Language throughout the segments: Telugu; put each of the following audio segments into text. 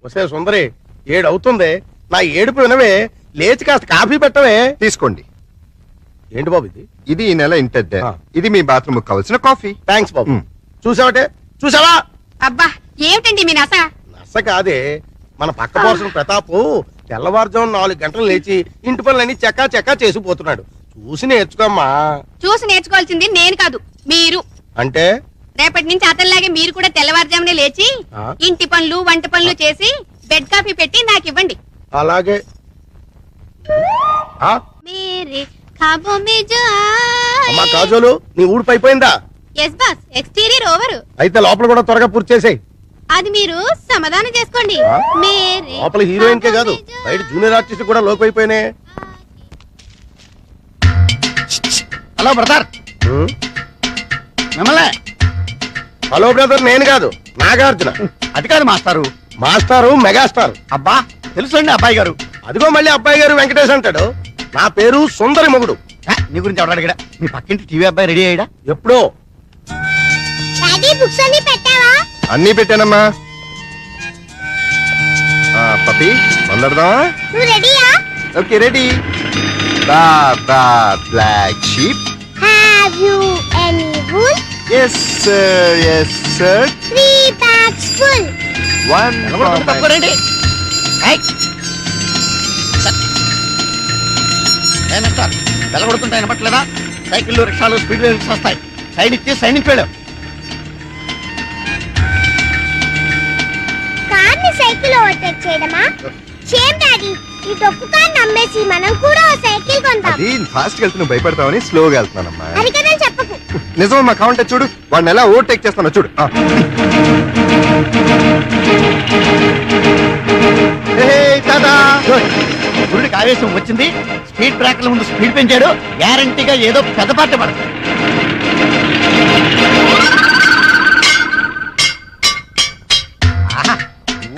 వస్తే సుందరి 7 అవుతుంది, నా ఏడుపు వినవే, లేచి కాస్త కాఫీ పెట్టవే. తీసుకోండి. ఏంటి బాబు ఇది? ఇది ఈ నెల ఇంటద్దే. ఇది మీ బాత్రూమ్ కావాల్సిన కాఫీ. థ్యాంక్స్ బాబు. చూసావటే, చూసావా? అబ్బా ఏమిటండి మీ నస? నస కాదే, మన పక్క పోర్షన్ ప్రతాపు తెల్లవారుజాము 4 గంటలు లేచి ఇంటి పనులన్నీ చక్కా చక్కా చేసిపోతున్నాడు. చూసి నేర్చుకోమ్మా. చూసి నేర్చుకోవాల్సింది నేను కాదు, మీరు. అంటే రేపటి నుంచి అతనిలాగే మీరు కూడా తెల్లవారుజామునే లేచి ఇంటి పనులు వంట పనులు చేసి బెడ్ కాఫీ పెట్టి నాకు ఇవ్వండి. అలాగే. అమ్మా కాజోలు, నీ ఊడిపోయిపోయిందా? Yes boss, exterior over. అయితే లోపల కూడా త్వరగా పూర్తి చేసేయ్. అది మీరు సమాధానం చేసుకోండి. లోపల హీరోయిన్ కే కాదు, బయట జూనియర్ ఆర్టిస్ట్ కూడా లోకి అయిపోయినాయి. Hello brother. మిమ్మల్ని. హలో బ్రదర్, నేను కాదు, నాగార్జున. అది కాదు మాస్టారు. మాస్టారు మెగాస్టార్. అబ్బా తెలుసండి అబ్బాయి గారు. అదిగో మళ్ళీ అబ్బాయి గారు వెంకటేష్ అంటాడు. నా పేరు సుందరి మొగుడు. నీ గురించి ఎవరు అడిగాడా? మీ పక్కింటి టీవీ అబ్బాయి రెడీ అయ్యాడా? ఎప్పుడో. అన్నీ పెట్టానమ్మా. పప్పి వందడదామా? Okay ready. Black sheep. Have you any wool? Yes sir, yes sir. 3 bags full. One. తప్పరండి. వెళ్ళగొడుతుంటాయి అనపట్లేదా? సైకిళ్ళు రిక్షాలు స్పీడ్ రిక్షా వస్తాయి. సైడ్ ఇచ్చి సైడ్ నుంచి వెళ్ళావు. కార్ని సైకిల్ ఓవర్టేక్ చేయడమా? షేమ్ డాడీ, ఈ డొక్కు కార్ నమ్మేసి మనం కూడా ఓ సైకిల్ కొందాం. అది ఫాస్ట్ వెళ్తూ నువ్వు భయపడతావని స్లోగా వెళ్తున్నానమ్మా. అది కదా చెప్పకు. నిజమమ్మా, కావంటే చూడు, వాడిని ఎలా ఓవర్టేక్ చేస్తానో చూడు. గుడికి ఆవేశం వచ్చింది, స్పీడ్ బ్రేకర్ల ముందు స్పీడ్ పెంచాడు. గ్యారంటీగా ఏదో పెద్ద పాట పడుతుంది.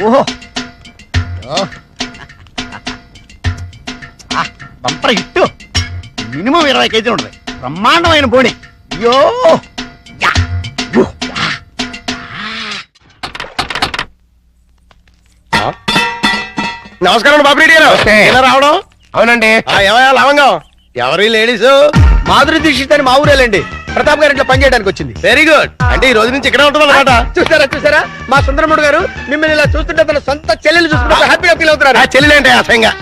ఓహో బంపర్ హిట్. మినిమం 20 కేజీలు ఉంటుంది. బ్రహ్మాండమైన బోడి. అయ్యో నమస్కారం బాబు రెడ్డి గారు. ఎలా రావడం? అవునండి. ఏమయ్యా లవంగం? ఎవరి లేడీస్? మాధురి దీక్షిత్ అని మా ఊరేలండి. ప్రతాప్ గారి ఇంట్లో పని చేయడానికి వచ్చింది. Very good. అంటే ఈ రోజు నుంచి ఇక్కడే ఉంటుంది అనమాట. చూసారా మా సుందరముడు గారు మిమ్మల్ని ఇలా చూస్తుంటే తన సొంత చెల్లెలు చూస్తుంటే హ్యాపీగా ఫీల్ అవుతున్నారు. ఆ చెల్లెలేంటే అసహ్యంగా.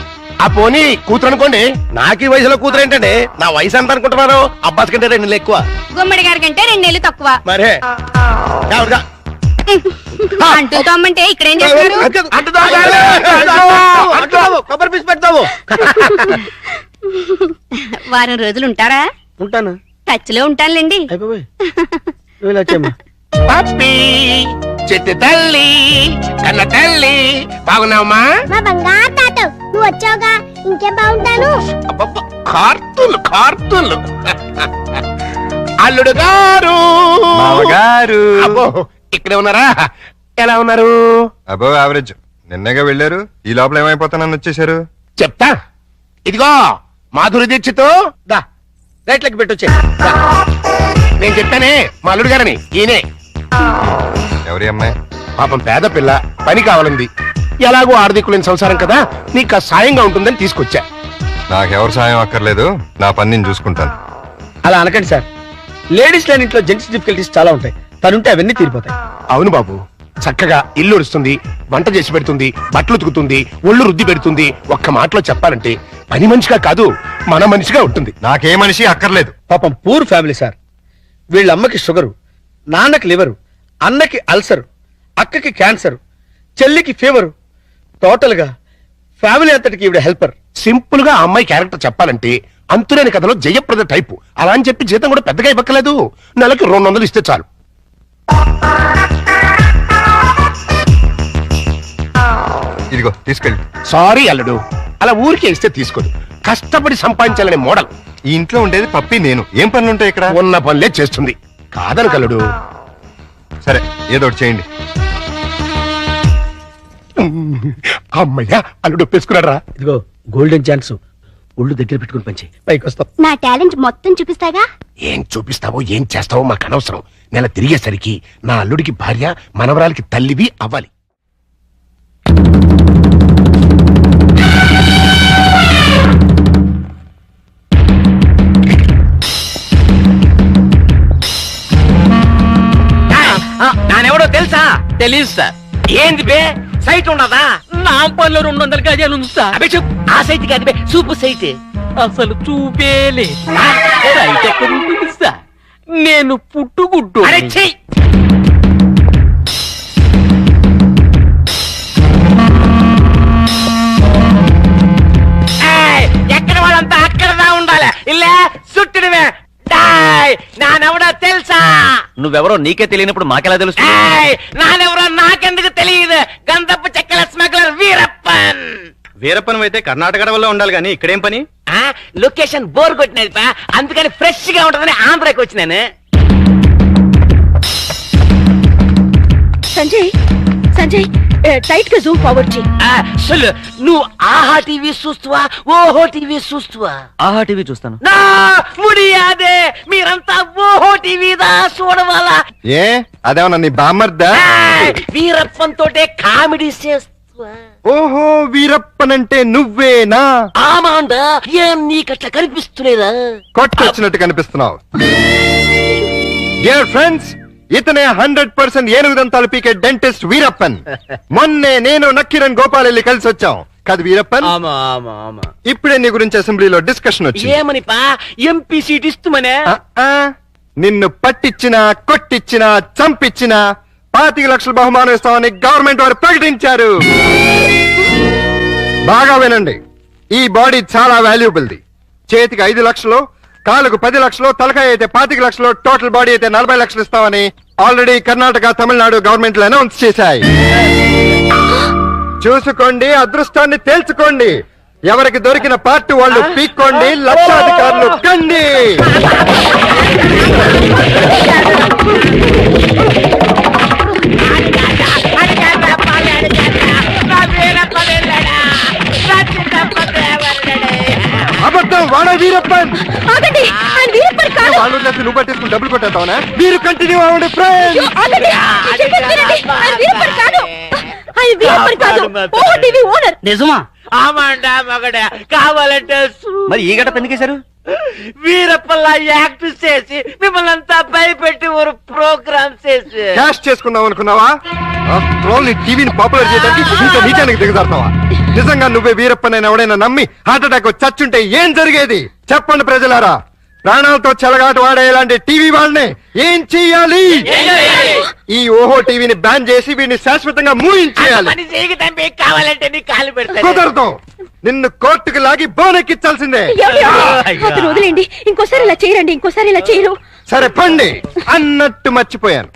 ఆ పోనీ కూతురు అనుకోండి. నాకు ఈ వయసులో కూతురు ఏంటండి? నా వయసు ఎంత అనుకుంటున్నారు? అబ్బాస్ కంటే 2 నెలలు ఎక్కువ. గుమ్మడి గారి కంటే 2 నెలలు తక్కువ. మరే అంటూ తమ్మంటే ఇక్కడ ఏం చేస్తారు? కొబ్బరి పీసు పెడతావు. వారం రోజులు ఉంటారా? ఉంటాను. టచ్ లో ఉంటానులేండి. పప్పి చెట్టు తల్లి కన్న తల్లి బాగున్నావమ్మా? మా బంగారు తాత, నువ్వు వచ్చావుగా, ఇంకేం బాగుంటాను. కార్తూలు అల్లుడు గారు మామగారు. అబ్బో ఇక్కడే ఉన్నారా? ఎలా ఉన్నారు? అబో యావరేజ్. నిన్నగా వెళ్ళారు, ఈ లోపల ఏమైపోతానని వచ్చేసారు. చెప్తా. ఇదిగో మాధురి దీక్షతో దా రైట్లకి పెట్టొచ్చే. నేను చెప్పానే మా అల్లుడు గారని. ఈయనే. ఎవరి అమ్మాయి? పాపం పేద పిల్ల, పని కావాలంది. ఎలాగో ఆర్థికులేని సంసారం కదా, నీకు సాయంగా ఉంటుందని తీసుకొచ్చా. నాకెవరు సాయం అక్కర్లేదు, నా పని నేను చూసుకుంటాను. అలా అనకండి సార్. లేడీస్ లేని ఇంట్లో జెంట్స్ డిఫికల్టీస్ చాలా ఉంటాయి. తనుంటే అవన్నీ తీరిపోతాయి. అవును బాబు, చక్కగా ఇల్లు ఉడుస్తుంది, వంట చేసి పెడుతుంది, బట్టలు ఉతుకుతుంది, ఒళ్ళు రుద్ది పెడుతుంది. ఒక్క మాటలో చెప్పాలంటే పని మనిషిగా కాదు, మన మనిషిగా ఉంటుంది. నాకే మనిషి అక్కర్లేదు. పాపం పూర్ ఫ్యామిలీ సార్. వీళ్ళ అమ్మకి షుగరు, నాన్నకి లివరు, అన్నకి అల్సరు, అక్కకి క్యాన్సర్, చెల్లికి ఫీవరు. టోటల్ గా ఫ్యామిలీ అంతటికి ఈవిడ హెల్పర్. సింపుల్ గా ఆ అమ్మాయి క్యారెక్టర్ చెప్పాలంటే అంతులేని కథలో జయప్రద టైపు. అలా అని చెప్పి జీతం కూడా పెద్దగా ఇవ్వక్కలేదు. నెలకి 200 ఇస్తే చాలు. ఇదిగో తీసుకెళ్ళి. సారీ అల్లుడు, అలా ఊరికే ఇస్తే తీసుకోదు. కష్టపడి సంపాదించాలనే మోడల్. ఈ ఇంట్లో ఉండేది పప్పి, నేను. ఏం పనులు ఉంటాయి ఇక్కడ? ఉన్న పనులే చేస్తుంది. కాదని కల్లుడు. సరే ఏదో ఒకటి చేయండి. అమ్మయ్యా, అల్లుడు ఒప్పేసుకున్నాడు రా. ఇదిగో గోల్డెన్ ఛాన్స్. ఒళ్ళు దగ్గర పెట్టుకుని పంచి పైకి వస్తాం. నా టాలెంట్ మొత్తం చూపిస్తాగా. ఏం చూపిస్తావో ఏం చేస్తావో మాకు అనవసరం. నెల తిరిగేసరికి నా అల్లుడికి భార్య, మనవరాలకి తల్లివి అవ్వాలి. తెలీదు సార్. ఏంది బే సైట్ ఉండదా? నాంపల్లిలో 200 గజాలు ఉంది సార్. అబే చెప్పు, ఆ సైట్ కాదు బే, సూపు సైట్. అసలు చూపేలే. సైట్ ఎక్కడ ఉంటుంది సార్? నేను పుట్టుగుడ్డు. అరే చెయ్యి. ఎక్కడ వాళ్ళంతా అక్కడదా ఉండాలి. ఇల్లే చుట్టడమే. నానెవడో తెలుసా? నువ్వెవరో నీకే తెలియనప్పుడు మాకెలా తెలుసు? నానెవరో నాకెందుకు తెలియదు. గంధపు చెక్కల స్మగ్లర్ వీరప్పన్. వీరప్పన్ అయితే కర్ణాటక వల్ల ఉండాలి కానీ ఇక్కడేం పని? లొకేషన్ బోర్ కొట్టినది పా, అందుకని ఫ్రెష్ గా ఉంటదని ఆంధ్రాకి వచ్చినాను. సంజయ్ సంజయ్ టైట్ గా జూమ్ ఫార్వర్డ్ చేయి. సొల్లు, నువ్వు ఆహా టీవీ చూస్తువా, ఓహో టీవీ చూస్తువా? ఆహా టీవీ చూస్తాను. నా ముడియాదే, మీరంతా ఓహో టీవీదా చూడవాలా? ఏ అదేమన్నా నీ బామ్మర్దా? వీరప్పన్ తోటే కామెడీ చేస్తువా? ఓహో వీరప్పనంటే నువ్వేనా? ఆమాండా, ఏం నీకట్లా కనిపిస్తులేదా? కొట్టొచ్చినట్టు కనిపిస్తున్నావు. డియర్ ఫ్రెండ్స్, ఇతనే 100% ఏనుగుదంతాలు పీకే డెంటిస్ట్ వీరప్పన్. మొన్నే నేను నక్కిరణ్ గోపాల్ వెళ్ళి కలిసి వచ్చాం కదా వీరప్పన్. ఇప్పుడే నీ గురించి అసెంబ్లీలో డిస్కషన్ వచ్చింది. ఏమని పా, ఎంపీ సీట్ ఇస్తుమనే? నిన్ను పట్టించినా కొట్టించినా చంపించినా 25 లక్షల బహుమానం ఇస్తామని గవర్నమెంట్ వారు ప్రకటించారు. బాగా వినండి, ఈ బాడీ చాలా వాల్యుబుల్ది. చేతికి 5 లక్షలు, కాలుకు 10 లక్షలు, తలకాయ అయితే 25 లక్షలు, టోటల్ బాడీ అయితే 40 లక్షలు ఇస్తామని ఆల్రెడీ కర్ణాటక, తమిళనాడు గవర్నమెంట్లు అనౌన్స్ చేశాయి. చూసుకోండి, అదృష్టాన్ని తేల్చుకోండి. ఎవరికి దొరికిన పార్టీ వాళ్ళు పీక్కోండి, లక్షాధికారులు కండి. అబద్ధం, వాడ వీరప్పన్. ఆగండి, ఆయన వీరప్పన్ కాదు. వాళ్ళు నువ్వు పట్టేసుకుని డబ్బులు కొట్టేస్తావునా? మీరు కంటిన్యూ అవ్వండి ఫ్రెండ్స్. ఆగండి, చెప్పేది వినండి. ఆయన వీరప్పన్ కాదు, ఆయన వీరప్పన్ కాదు, ఓహో టీవీ ఓనర్. నిజమా? ఆమాండా మగడ, కావాలంటే మరి ఈ గట ఎందుకేశారు? వీరప్పల్లా యాక్ట్ చేసి మిమ్మల్ని అంతా భయపెట్టి ఒక ప్రోగ్రామ్ చేసి క్యాష్ చేసుకున్నావు అనుకున్నావా? నీ టీవీని పాపులర్ చేయడానికి ఇంకా నీచానికి దిగజారుతావా? నిజంగా నువ్వే వీరప్పనైనా ఎవడైనా నమ్మి హార్ట్ అటాక్ చచ్చుంటే ఏం జరిగేది చెప్పండి ప్రజలారా. ప్రాణాలతో చెలగాట వాడే ఇలాంటి టీవీ వాళ్ళని ఏం చెయ్యాలి? ఈ ఓహో టీవీని బ్యాన్ చేసి వీడిని శాశ్వతంగా మూయించేయాలి. పని చేయకి తంపి, కావాలంటే నీ కాలు పెడతాను. కుదరదు, నిన్ను కోర్టుకు లాగి బోనెక్కించాల్సిందే. అతను వదిలేండి, ఇంకోసారి ఇలా చేయరండి, ఇంకోసారి ఇలా చేయరు. సరే పండి అన్నట్టు మర్చిపోయాను.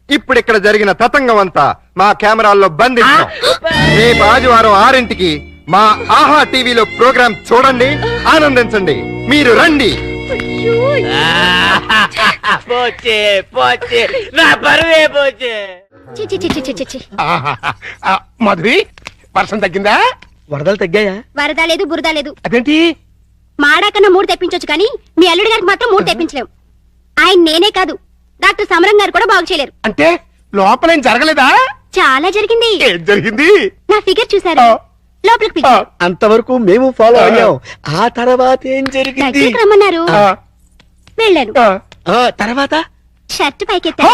ఇప్పుడు ఇక్కడ జరిగిన తతంగం అంతా మా కెమెరాల్లో బంధిస్తాం. రేపు ఆదివారం 6ంటికి మా ఆహా టీవీలో ప్రోగ్రామ్ చూడండి, ఆనందించండి. మీరు రండి. పోచే పోచే, నా బరువే పోచే. చి చి చి చి చి చి. మధురి, వర్షం తగ్గిందా? వరదలు తగ్గాయా? వరద లేదు, బురద లేదు. అదేంటి? మాడాకన్నా 3 తెప్పించొచ్చు కానీ మీ అల్లుడి గారికి మాత్రం 3 తెప్పించలేం. ఆయన నేనే కాదు, డాక్టర్ సమరం గారు కూడా బాగు చేయలేరు. అంటే లోపల ఏం జరగలేదా? చాలా జరిగింది. ఏం జరిగింది? నా ఫిగర్ చూసారా? లోపలికి పిలిచారు. అంతవరకు మేము ఫాలో అయ్యాం. ఆ తర్వాత ఏం జరిగింది? దగ్గరికి రమ్మన్నారు, వెళ్ళాను. తర్వాత షర్ట్ పైకెత్తా,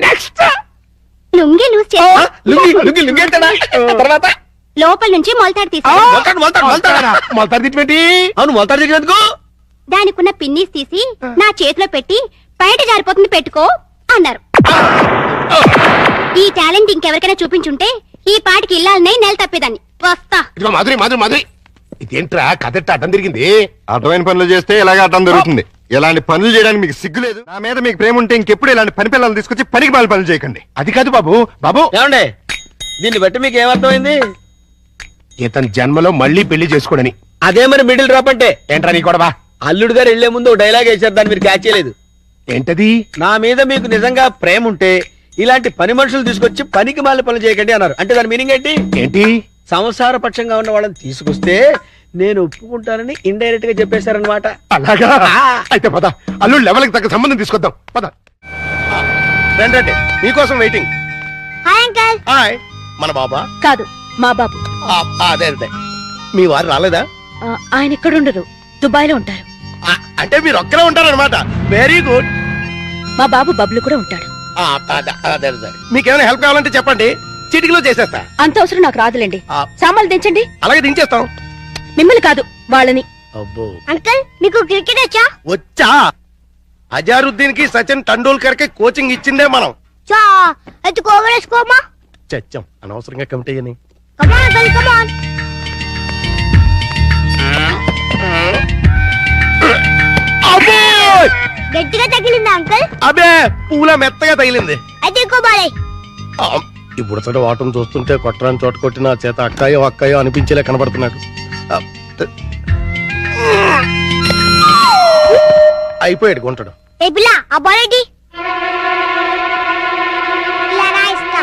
నెక్స్ట్ లుంగి లూజ్ చేస్తా, తర్వాత లోపల నుంచి మొలతాడు తీసా, మొలతాడు తిట్టి అవును మొలతాడు జరిగినందుకు దానికున్న పిన్నీస్ తీసి నా చేతిలో పెట్టి బయట జారిపోతుంది పెట్టుకో అన్నారు. ఈ టాలెంట్ ఇంకెవరికైనా చూపించుంటే ఈ పాటికి ఇల్లాలనే నెల తప్పేదాన్ని. వస్తా. ఇదిగో మాధురి మాధురి మాధురి, ఇదేంట్రా కథ అడ్డం తిరిగింది? అర్థమైన పనులు చేస్తే ఇలాగే అర్థం దొరుకుతుంది. ఇలాంటి పనులు చేయడానికి మీకు సిగ్గులేదు? నా మీద మీకు ప్రేమ ఉంటే ఇంకెప్పుడు ఇలాంటి పని పిల్లలు తీసుకొచ్చి పనికి మాల పనులు చేయకండి. అది కాదు బాబు. బాబు ఏమండే, దీన్ని బట్టి మీకు ఏమర్థమైంది? ఇతని జన్మలో మళ్ళీ పెళ్లి చేసుకోడని. అదే మరి మిడిల్ డ్రాప్ అంటే. ఏంట్రా నీ కూడా? అల్లుడు గారు వెళ్లే ముందు డైలాగ్ వేశారు, దాన్ని మీరు క్యాచ్ చేయలేదు. ఏంటది? నా మీద మీకు నిజంగా ప్రేమ ఉంటే ఇలాంటి పని మనుషులు తీసుకొచ్చి పనికి మాల పనులు చేయకండి అన్నారు. అంటే దాని మీనింగ్ ఏంటి? ఏంటి? సంసార పక్షంగా ఉన్న వాళ్ళని తీసుకొస్తే నేను ఒప్పుకుంటానని ఇండైరెక్ట్ గా చెప్పేశారనమాట. అలాగా? అయితే పద, అల్లుడు లెవెల్కి తగ్గ సంబంధం తీసుకొద్దాం. పద. రండి, మీకోసం వెయిటింగ్. Hi uncle. హాయ్, మన బాబా? కాదు, మా బాబు. అదే అదే, మీ వారు రాలేదా? ఆయన ఇక్కడ ఉండరు, దుబాయ్ లో ఉంటారు. అంటే మీరు ఒక్కరే ఉంటారన్నమాట. Very good. మా బాబు బబ్లు కూడా ఉంటాడు. అదే మీకేమైనా హెల్ప్ కావాలంటే చెప్పండి, చిటికలో చేసేస్తా. అంత అవసరం నాకు రాదులేండి. ఆ. సామాన్లు దించండి. అలాగే దించేస్తాం. మిమ్మల్ని కాదు వాళ్ళని. అబ్బో అంకుల్ మీకు క్రికెట్ వచ్చా? వచ్చా? అజారుద్దీన్ కి సచిన్ టెండూల్కర్ కి కోచింగ్ ఇచ్చిందే మనం. చా అయితే కోవరేసుకోమా. చచ్చాం అనవసరంగా కమిటీ అని. కమాన్ అంకుల్ కమాన్. అబ్బో! గట్టిగా తగిలిందా అంకుల్? అబే పూల మెత్తగా తగిలింది. అయితే ఎక్కువ బాలే. ఇప్పుడు సరే వాటం చూస్తుంటే కొట్టరాని చోట కొట్టిన చేత అక్కాయో అక్కాయో అనిపించేలా కనబడుతున్నాడు. అయిపోయాడు గుంటడు. ఏ పిల్ల ఆ బాల్ ఏంటి? ఇలా రా ఇస్తా.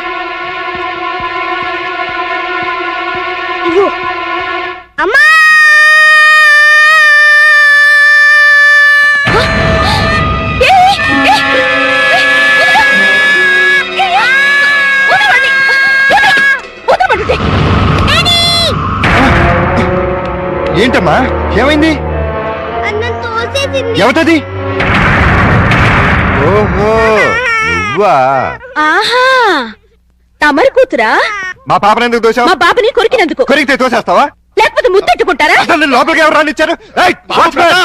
ఇదిగో. అమ్మా! ఏంటమ్మా ఏమైంది? అన్నం తోసేసింది. ఎవటది? ఓహో నువ్వా? ఆహా తమరి కూతురా? మా పాపను ఎందుకు మా దోశావు? బాబుని కొరికినందుకు. కొరికితే తోసేస్తావా? లేకపోతే ముద్దెట్టుకుంటారా? అసలు నేను లోపలికి ఎవరు రానిచ్చారు? ఏయ్, వాచ్మెన్!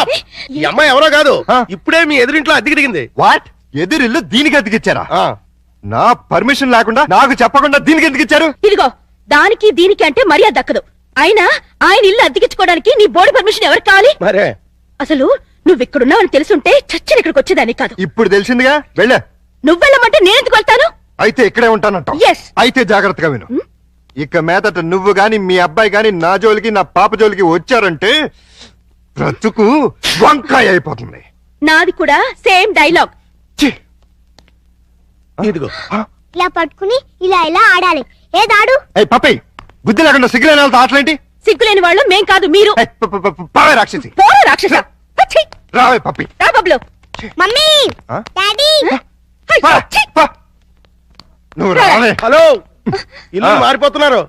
ఈ అమ్మాయి ఎవరో కాదు, ఆ? ఇప్పుడే మీ ఎదురింట్లో అద్దెకి దిగింది. వాట్? ఎదురిల్లు దీనికి అతికిచ్చారా? ఆ, నా పర్మిషన్ లేకుండా నాకు చెప్పకుండా దీనికి ఎందుకు ఇచ్చారు? ఇదిగో దానికి దీనికి అంటే మర్యాద దక్కదు. అయినా ఆయన ఇల్లు అద్దెకించుకోవడానికి నీ బోర్డు పర్మిషన్ ఎవరికి కావాలి? మరే అసలు నువ్వు ఇక్కడున్నావని తెలుసుంటే చచ్చిన ఇక్కడికి వచ్చేదాన్ని కాదు. ఇప్పుడు తెలిసిందిగా వెళ్ళా. నువ్వెళ్ళమంటే నేనెందుకు వెళ్తాను? అయితే ఇక్కడే ఉంటానంటావు. Yes. అయితే జాగ్రత్తగా విను. ఇక మీదట నువ్వు గాని మీ అబ్బాయి గాని నా జోలికి నా పాప జోలికి వచ్చారంటే బ్రతుకు వంకాయ అయిపోతుంది. నాది కూడా సేమ్ డైలాగ్. ఛీ! ఇదిగో. ఇలా పట్టుకుని ఇలా ఇలా ఆడాలి. ఏదాడు? ఏయ్ పప్పి, బుద్ధి లేకుండా సిగ్గులేని వాళ్ళతో ఆటలేంటి? సిగ్గులేని వాళ్ళు మేం కాదు మీరు. ఏయ్, పావే రాక్షసి. పోరా రాక్షస. ఛీ! రావే పప్పి. రా బబ్లు. మమ్మీ ఆ? డాడీ పా, పా. నువ్వు రావే. హలో, ఇల్లు మారిపోతున్నారు.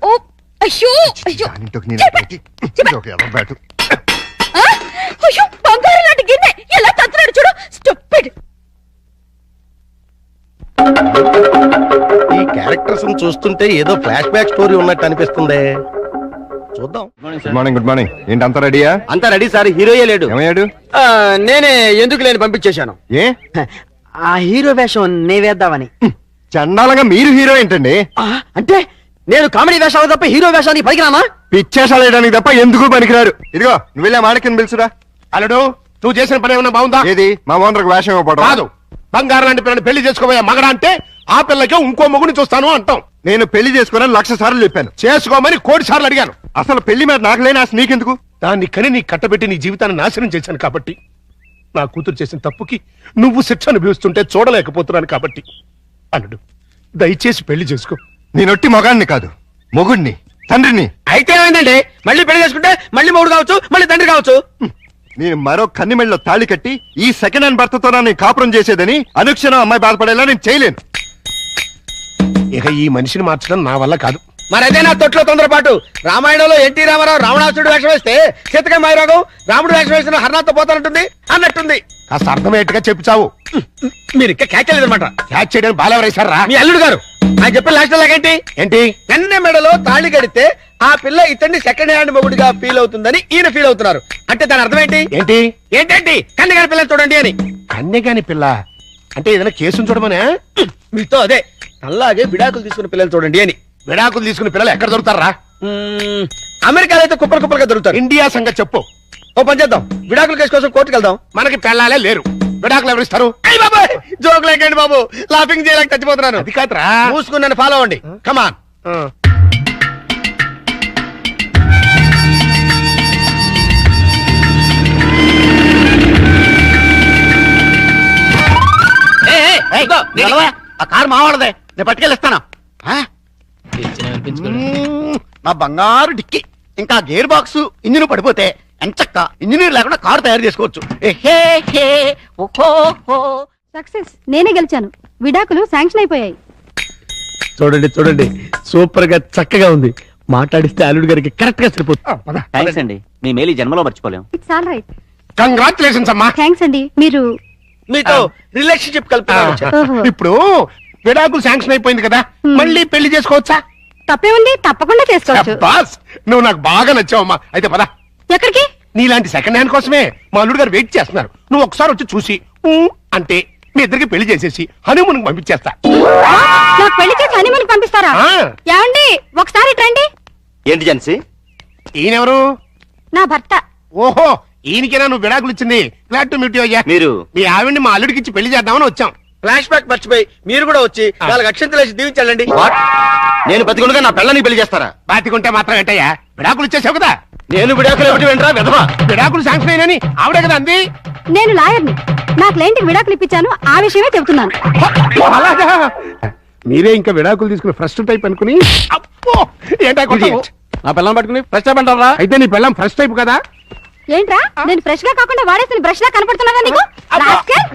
ఓ అయ్యో అయ్యో. దానింటోకి నేను చెప్పే. పెట్టి, చెప్పే. ఇదొక ఎర్ర బ్యాటు. ఆ? అయ్యో బంగారం లాంటి గిన్నె ఎలా తంతున్నాడు చూడు. స్టూపిడ్. ఈ క్యారెక్టర్స్ చూస్తుంటే ఏదో ఫ్లాష్ బ్యాక్ స్టోరీ ఉన్నట్టు అనిపిస్తుంది. చూద్దాం. Good morning. Good morning. ఏంటి అంతా రెడీయా? అంతా రెడీ సార్, హీరోయే లేడు. ఏమయ్యాడు? నేనే ఎందుకు లేని పంపించేశాను. ఏ ఆ హీరో వేషం నే వేద్దామని. చండాలంగా మీరు హీరో ఏంటండి? అంటే నేను కామెడీ వేషాలు తప్ప హీరో వేషానికి పనికిరానా? పిచ్చేసాలు వేయడానికి తప్ప ఎందుకు పనికిరారు. ఇదిగో నువ్వు వెళ్ళా మాడకిని పిలుచురా. అల్లుడు, నువ్వు చేసిన పని ఏమన్నా బాగుందా? ఏది మా ఓనర్కి వేషం ఇవ్వడం కాదు, బంగారం లాంటి పిల్లని పెళ్లి చేసుకోబోయే మగడా అంటే ఆ పిల్లకే ఇంకో మొగుని చూస్తాను అంటాం. నేను పెళ్లి చేసుకోనని 1,00,000 సార్లు చెప్పాను. చేసుకోమని 1,00,00,000 సార్లు అడిగాను. అసలు పెళ్లి మీద నాకు లేని ఆశ నీకెందుకు? దాన్ని కని నీ కట్టబెట్టి నీ జీవితాన్ని నాశనం చేశాను కాబట్టి, నా కూతురు చేసిన తప్పుకి నువ్వు శిక్ష అనుభవిస్తుంటే చూడలేకపోతున్నాను కాబట్టి, అల్లుడు దయచేసి పెళ్లి చేసుకో. నేనొట్టి మగాడిని కాదు, మొగుడిని, తండ్రిని. అయితే ఏమైందండి? మళ్ళీ పెళ్లి చేసుకుంటే మళ్ళీ మూడు కావచ్చు, మళ్ళీ తండ్రి కావచ్చు. నేను మరో కన్నిమెళ్ళలో తాళి కట్టి ఈ సెకండ్ హ్యాండ్ భర్తతో నేను కాపురం చేసేదని అనుక్షణం అమ్మాయి బాధపడేలా నేను చేయలేను. ఇక ఈ మనిషిని మార్చడం నా వల్ల కాదు. మరైతే నా తొట్లో తొందరపాటు. రామాయణంలో ఎన్టీ రామారావు రావణాసుడు వేషం వేస్తే సీతక మైరాగం రాముడు వేషం వేసిన హర్నాథ్తో పోతానంటుంది అన్నట్టుంది. కాస్త అర్థమయ్యేట్టుగా చెప్పు చావు. మీరు ఇంకా కేకలేదన్నమాట. క్యాచ్ చేయడానికి బాలెవరేశారా? మీ అల్లుడు గారు ఆయన చెప్పిన లాస్ట్ లాగేంటి? ఏంటి? కన్నె మెడలో తాళి కడితే ఆ పిల్ల ఇతన్ని సెకండ్ హ్యాండ్ మొగుడిగా ఫీల్ అవుతుందని ఈయన ఫీల్ అవుతున్నారు. అంటే దాని అర్థం ఏంటి? ఏంటి? ఏంటంటే కన్నె గారి పిల్లని చూడండి అని. కన్యగాని పిల్ల అంటే ఏదైనా కేసును చూడమనే? మీతో అదే అలాగే విడాకులు తీసుకున్న పిల్లలు చూడండి అని. విడాకులు తీసుకున్న పిల్లలు ఎక్కడ దొరుకుతారా? అమెరికాలో అయితే కుప్పలు కుప్పలుగా దొరుకుతారు. ఇండియా సంగతి చెప్పు. ఓ పని చేద్దాం, విడాకుల కేసు కోసం కోర్టుకు వెళ్దాం. మనకి పెళ్ళాలే లేరు, విడాకులు ఎవరిస్తారు? జోక్ లేకండి బాబు, లాఫింగ్ చేయలేక చచ్చిపోతున్నాను. అది కాదురా. మూసుకుని నన్ను ఫాలో అవ్వండి. కమాన్. ఆ కారు మావాడదే, నేను పట్టుకెళ్ళిస్తాను. నా బంగారు డిక్కి ఇంకా గేర్ బాక్స్ ఇంజిన్ పడిపోతే ఎంచక్క ఇంజనీర్ లేకుండా కారు తయారు చేసుకోవచ్చు. సక్సెస్. నేనే గెలిచాను. విడాకులు శాంక్షన్ అయిపోయాయి. చూడండి చూడండి, సూపర్ గా చక్కగా ఉంది. మాట్లాడిస్తే అల్లుడు గారికి కరెక్ట్ గా సరిపోతుంది. థ్యాంక్స్ అండి, మీ మేలు ఈ జన్మలో మర్చిపోలేం. It's all right. కంగ్రాచులేషన్స్ అమ్మా. థ్యాంక్స్ అండి. మీరు మీతో రిలేషన్షిప్ కలుపుతున్నాను. ఇప్పుడు విడాకులు శాంక్షన్ అయిపోయింది కదా మళ్ళీ పెళ్లి చేసుకోవచ్చా? తప్పే ఉంది, తప్పకుండా చేసుకోవచ్చు. బాస్ నువ్వు నాకు బాగా నచ్చావమ్మా. అయితే పద. ఎక్కడికి? నీలాంటి సెకండ్ హ్యాండ్ కోసమే మా అల్లుడు గారు వెయిట్ చేస్తున్నారు. నువ్వు ఒకసారి వచ్చి చూసి ఊ అంటే మీ ఇద్దరికి పెళ్లి చేసేసి హనీమూన్ పంపించేస్తా. నాకు పెళ్లి చేసి హనీమూన్ పంపిస్తారా? ఆ. ఏమండి ఒకసారి రండి. ఏంటి జెన్సీ? ఈయనెవరు? నా భర్త. ఓహో ఈయనకేనా నువ్వు విడాకులు ఇచ్చింది? గ్లాడ్ టు మీట్ యు అయ్యా. మీరు మీ ఆవిడ్ని మా అల్లుడికి ఇచ్చి పెళ్లి చేద్దామని వచ్చాం. ఫ్లాష్ బ్యాక్ మర్చిపోయి మీరు కూడా వచ్చి 4 అక్షంతలు వేసి దీవించాలండి. వాట్? నేను బతికుండగా నా పిల్లని పెళ్లి చేస్తారా? బాతికుంటే మాత్రం ఏంటయ్యా, విడాకులు ఇచ్చేసావు కదా. నేను విడాకులు ఏమిటి వెంట్రా వెధవా? విడాకులు శాంక్షన్ అయినని ఆవిడే కదా అంది. నేను లాయర్ని. నా క్లయింట్ విడాకులు ఇప్పించాను, ఆ విషయమే చెబుతున్నాను. అలాగా? మీరే ఇంకా విడాకులు తీసుకుని ఫస్ట్ టైప్ అనుకుని అప్పో ఏంటా కొట్టావు? నా పిల్లలు పట్టుకుని ప్రశ్న పంటారా? అయితే నీ పెళ్ళం ఫస్ట్ టైప్ కదా. ఏంట్రా నేను ఫ్రెష్ గా కాకుండా వాడేసిన బ్రష్ లా కనపడుతున్నదా నీకు? రాస్కెల్!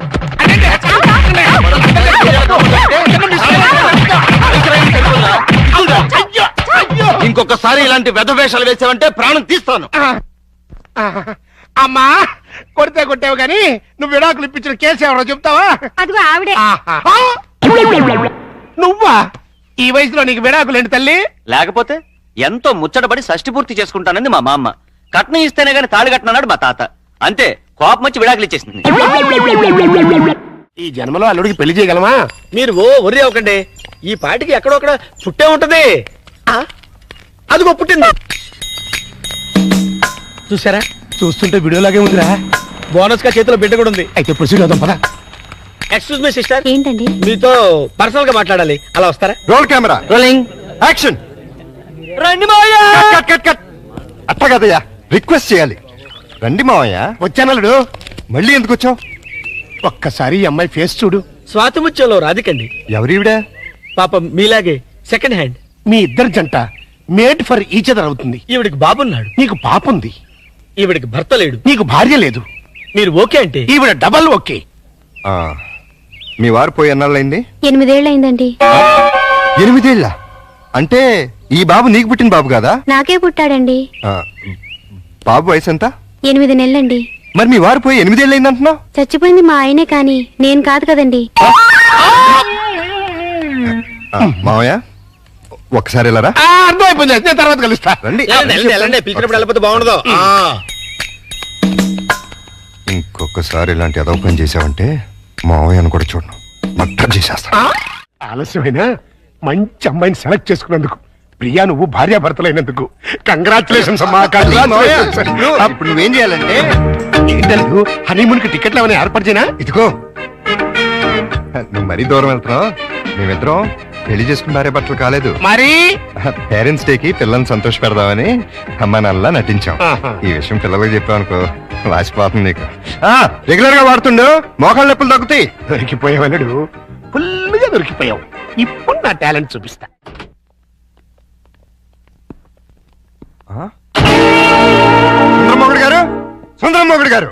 ఇంకొకసారి ఇలాంటి వెధవేషాలు వేసావంటే ప్రాణం తీస్తాను. అమ్మా కొడితే కొట్టావు గాని నువ్వు విడాకులు ఇప్పించిన కేసు ఎవరో చెప్తావా? అదిగో ఆవిడే. నువ్వా? ఈ వయసులో నీకు విడాకులు ఏంటి తల్లి? లేకపోతే ఎంతో ముచ్చటపడి షష్టి పూర్తి చేసుకుంటానంది మా మామ. కట్నం ఇస్తేనే గాని తాళి కట్టనన్నాడు మా తాత. అంతే కోపం వచ్చి విడాకులు ఇచ్చేసింది. ఈ జన్మలో అల్లుడికి పెళ్లి చేయగలమా? మీరు ఒరి అవ్వకండి. ఈ పాటికి ఎక్కడొక్కడ పుట్టే ఉంటది. అదిగో పుట్టింది. చూసారా? చూస్తుంటే వీడియోలాగే ఉందిరా. బోనస్ గా చేతిలో బిడ్డ కూడా ఉంది. అయితే ప్రొసీడ్ అవుదాం పద. ఎక్స్క్యూజ్ మీ సిస్టర్, ఏంటండి? మీతో పర్సనల్ గా మాట్లాడాలి. అలా వస్తారా? Roll camera rolling action. రండి మావయ్య. Cut cut cut. అట్ట కదయ్యా, రిక్వెస్ట్ చేయాలి. రండి మావయ్య. వచ్చానల్లుడు. మళ్ళీ ఎందుకు వచ్చావు? ఒక్కసారి ఈ అమ్మాయి ఫేస్ చూడు. స్వాతిముత్యంలో రాధికండి. ఎవరివిడా? పాపం మీలాగే సెకండ్ హ్యాండ్. మీ ఇద్దరు జంట మేడ్ ఫర్ ఈచ్ అదర్ అవుతుంది. ఈవిడికి బాబున్నాడు, నీకు పాప ఉంది. ఈవిడికి భర్త లేడు. నీకు భార్య లేదు. మీరు ఓకే అంటే ఈవిడ డబల్ ఓకే. మీ వారు పోయి ఎన్నాళ్ళైంది? 8 ఏళ్ళైందండి. 8 ఏళ్ళ? అంటే ఈ బాబు నీకు పుట్టిన బాబు కాదా? నాకే పుట్టాడండి. ఆ, బాబు వయసు ఎంత? 8 నెలలండి. మరి మీ వారు పోయి 8 ఏళ్ళైంది అంటున్నావు? చచ్చిపోయింది మా ఆయనే కానీ నేను కాదు కదండి. మావయ్య ఒక్కసారి వెళ్ళరా. అర్థమైపోయింది. నేను తర్వాత కలుస్తా. రండి. వెళ్ళండి. పిలిచినప్పుడు వెళ్ళకపోతే బాగుండదు. ఇంకొకసారి ఇలాంటి అదవ పని చేసావంటే మావయ్యను కూడా చూడను, మట్టర్ చేసేస్తా. ఆలస్యమైన మంచి అమ్మాయిని సెలెక్ట్ చేసుకున్నందుకు, ప్రియా నువ్వు భార్యాభర్తలైనందుకు కంగ్రాచులేషన్స్ అమ్మా. ఇప్పుడు నువ్వేం చేయాలంటే ఏంటల్లు హనీమూన్ కి టికెట్లు ఏమైనా ఏర్పాటు చేయనా? ఇదిగో నువ్వు మరీ దూరం వెళ్తున్నావు. మేమిద్దరం పెళ్లి చేసుకున్న భార్యాభర్తలు కాలేదు. మరి పేరెంట్స్ డే కి పిల్లల్ని సంతోష పెడదామని అమ్మా నాన్నలా నటించాం. ఆహా. ఈ విషయం పిల్లలకు చెప్పావనుకో వాసిపోతుంది నీకు. రెగ్యులర్ గా వాడుతుండు, మోకాళ్ళ నొప్పులు తగ్గుతాయి. దొరికిపోయావలుడు, ఫుల్గా దొరికిపోయావు. ఇప్పుడు నా టాలెంట్ చూపిస్తా. సుందరమోగుడు గారు, సుందరమోగుడు గారు,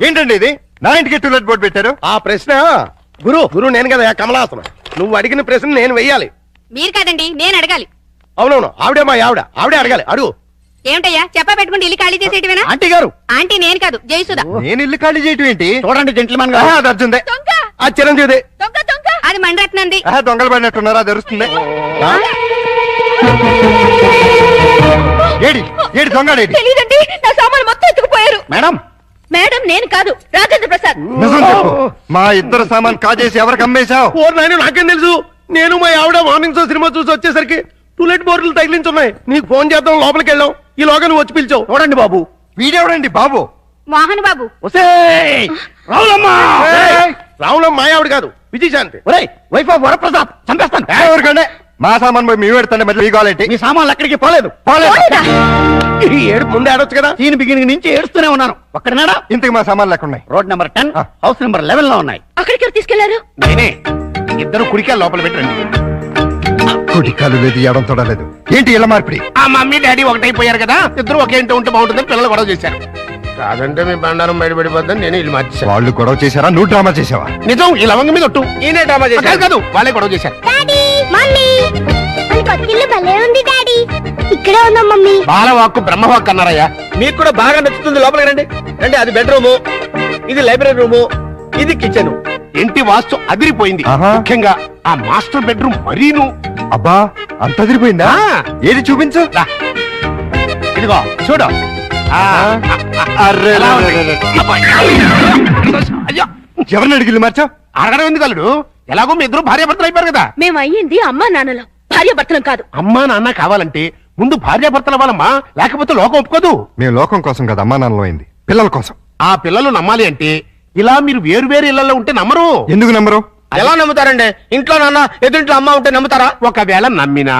ఏంటండి ఇది? నా ఇంటికి టూలెట్ బోర్డు పెట్టారు. ఆ ప్రశ్న గురు నేను కదా కమలాసనం. నువ్వు అడిగిన ప్రశ్న నేను వెయ్యాలి. మీరు కాదండి, నేను అడగాలి. అవునవును, ఆవిడే మా ఆవిడే అడగాలి. అడుగు. ఏమిటయ్యా చెప్పా పెట్టుకుంటే ఇల్లు ఖాళీ చేసేటివేనా? ఆంటీ గారు, ఆంటీ నేను కాదు, జయసుధ. నేను ఇల్లు ఖాళీ చేయటం ఏంటి? చూడండి జెంట్లమెన్ గారు. అది అర్జుందే. దొంగ ఆ చిరంజీవి. అది మణిరత్నంది. దొంగలు పడినట్టున్నారా? తెలుస్తుంది. ఏడి ఏడి దొంగడేడి? తెలియదండి, నా సామాన్లు మొత్తం ఎత్తుకుపోయారు. మేడం, మేడం నేను కాదు, రాజేంద్ర ప్రసాద్. నిజం చెప్పు. మా ఇద్దరు సామాన్ కాజేసి ఎవరికి అమ్మేశావు? ఓ నాయన, నాకేం తెలుసు. నేను మా ఆవిడ మార్నింగ్ షో సినిమా చూసి వచ్చేసరికి టూలెట్ బోర్డులు తగిలించున్నాయి. నీకు ఫోన్ చేద్దాం లోపలికి వెళ్ళాం. ఈలోగా నువ్వు వచ్చి పిలిచావు. చూడండి బాబు. వీడెవడండి బాబు? మోహన్ బాబు. రావులం మా ఆవిడ కాదు, విజయశాంతి. ఒరేయ్, వైఫ్ ఆఫ్ వరప్రసాద్ చంపేస్తాను. ఎవరికంటే మా సామాన్ పోయి మీ పెడతాను. మళ్ళీ కావాలంటే మీ సామాన్లు ఎక్కడికి పోలేదు. ఈ ఏడు ముందే ఆడొచ్చు కదా. సీన్ బిగినింగ్ నుంచి ఏడుస్తూనే ఉన్నాను. ఒక్కడనాడా? ఇంతకు మా సామాన్లు ఎక్కడ ఉన్నాయి? రోడ్ నెంబర్ 10, హౌస్ నెంబర్ 11 లో ఉన్నాయి. అక్కడికి ఎవరు తీసుకెళ్లారు? నేనే. ఇద్దరు కుడికాయలు లోపల పెట్టండి. కుటికాలు లేదు, ఎడం తోడలేదు. ఏంటి ఇలా మార్పిడి? ఆ మమ్మీ డాడీ ఒకటైపోయారు కదా, ఇద్దరు ఒకే ఇంటి ఉంటే బాగుంటుందని పిల్లలు గొడవ చేశారు. కాదంటే మీ బండారం బయటపడిపోద్దని నేను ఇల్లు మార్చేశాను. వాళ్ళు గొడవ చేశారా? నువ్వు డ్రామా చేసావా? నిజం, ఈ లవంగ మీద ఒట్టు. ఈయనే డ్రామా చేశారు. కాదు వాళ్ళే గొడవ చేశారు. డాడీ, మమ్మీ, మన కొత్తిల్లు భలే ఉంది డాడీ. ఇక్కడే ఉందాం మమ్మీ. బాలవాక్కు బ్రహ్మవాక్కు అన్నారయ్యా. మీకు కూడా బాగా నచ్చుతుంది. లోపలికి రండి. రండి, అది బెడ్రూము, ఇది లైబ్రరీ రూము, ఇది కిచెన్. ఇంటి వాస్తు అదిరిపోయింది. ఆహా. ముఖ్యంగా ఆ మాస్టర్ బెడ్రూమ్ మరీను. అబ్బా అంత అదిరిపోయిందా? ఆ. ఏది చూపించు. రా. ఇదిగో చూడు. ఆ, అర్రే ఎలా రే, ఉంది? రే, రే. అబ్బా. అయ్యో, ఎవరిని అడిగిల్లు మార్చా? అడగడం ఎందుకు అల్లుడు? ఎలాగో మీ ఇద్దరు భార్యాభర్తలు అయిపోయారు కదా. మేము అయ్యింది అమ్మా నాన్నలో భార్య భర్తలం కాదు. అమ్మా నాన్న కావాలంటే ముందు భార్యాభర్తలు అవ్వాలమ్మా, లేకపోతే లోకం ఒప్పుకోదు. మేము లోకం కోసం కదా అమ్మా నాన్నలో అయింది, పిల్లల కోసం. ఆ పిల్లలు నమ్మాలి అంటే ఇలా మీరు వేరు వేరు ఇళ్లలో ఉంటే నమ్మరు. ఎందుకు నమ్మరు? ఎలా నమ్ముతారండి? ఇంట్లో నాన్న ఎదురింట్లో అమ్మ ఉంటే నమ్ముతారా? ఒకవేళ నమ్మినా